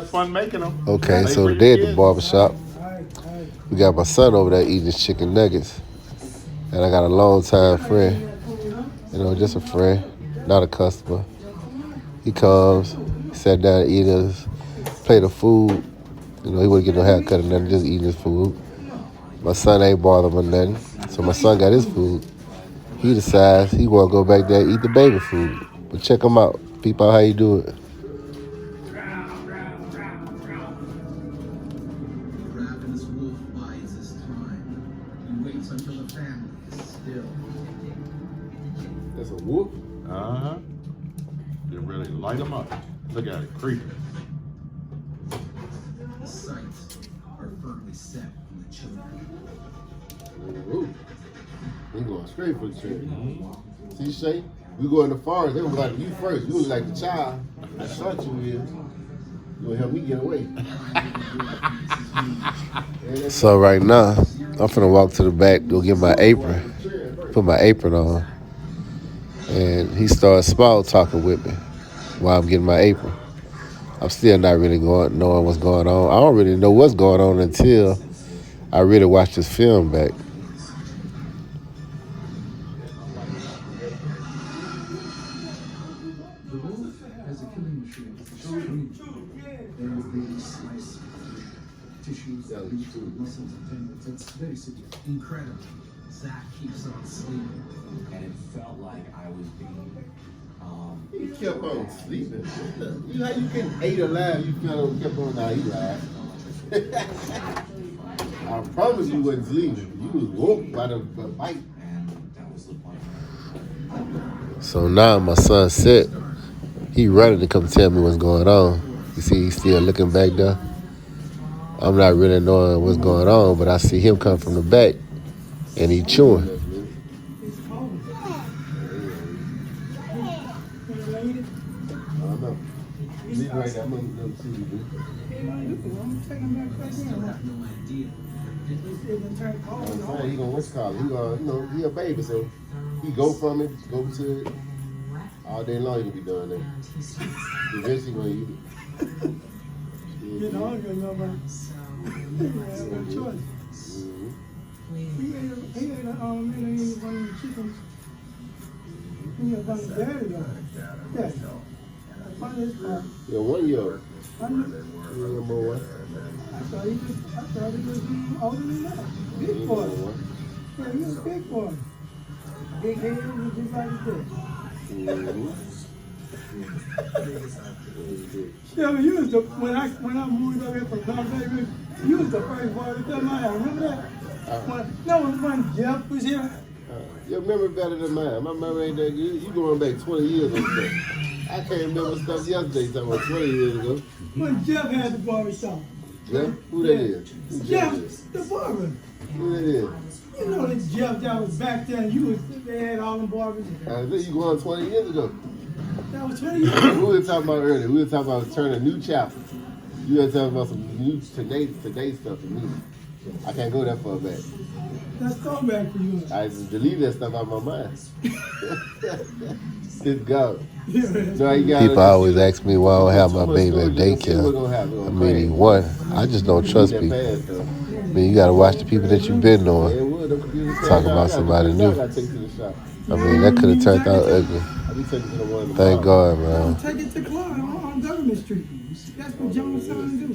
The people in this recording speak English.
had fun making them. Okay, so today at the barbershop, we got my son over there eating his chicken nuggets. And I got a long-time friend, just a friend, not a customer. He comes, sat down and eat his plate of food. He wouldn't get no haircut or nothing, just eating his food. My son ain't bothered with nothing, so my son got his food. He decides he want to go back there and eat the baby food. But check him out. Peep out how he do it. That's a whoop. Uh-huh. You really light them up. Look at it, creeping. The sights are firmly set on the children. Ooh. He going straight for the tree. See, Shay? We go in the forest, they was like, you first. You was like the child. I shot you here. You gonna help me get away. So right now, I'm finna walk to the back, go get my apron, put my apron on. And he starts small talking with me while I'm getting my apron. I'm still not really knowing what's going on. I don't really know what's going on until I really watch this film back. The wolf has a killing machine. There will be slice tissues, muscles, and tendons. It's very severe. Incredible. Zach keeps on sleeping. And it felt like I was being He kept on sleeping. You know how you can eat alive, you kept on how he lied. I promise you wasn't sleeping. You was woke by the bite. and that was the point. So now my son said he running to come tell me what's going on. You see, he's still looking back there. I'm not really knowing what's going on, but I see him come from the back, and he chewing. He gonna what's called? He gonna, he a baby, so he go from it, go to it. All day long he can be doing that. Eventually gonna eat it. You know, I'm gonna know about choice. He ate one of the chickens. He ate one of the daddy though. Yeah. Yeah, 1 year. I knew. Yeah, more one. I thought he was older than that. Big boy. Yeah, he was a big boy. Big head, he was just like his dad. Yeah, but you was the when I moved up here from North Vegas, you was the first boy to come out. Remember that? That was when Jeff was here. Your memory better than mine. My memory ain't that good. You going back 20 years or so. I can't remember stuff yesterday, talking about 20 years ago. When Jeff had the barbershop. Jeff? Who that is? Who Jeff, is? the barber. Who that is? You know that Jeff that was back then. They had all them barbers. I think you going 20 years ago. That was 20 years We ago. were talking about earlier. We were talking about turning a new chapter. You were talking about some new today stuff to me. I can't go that far back. That's throwback for you. I just delete that stuff out of my mind. It's gone. So people always ask me why I don't have my baby at daycare. I mean, one, I just don't trust people. I mean, you gotta watch the people that you've been knowing. Talk about somebody new. I mean, that could have turned out ugly. Thank God, man. Take it to Clark on Government Street. That's what John's son do.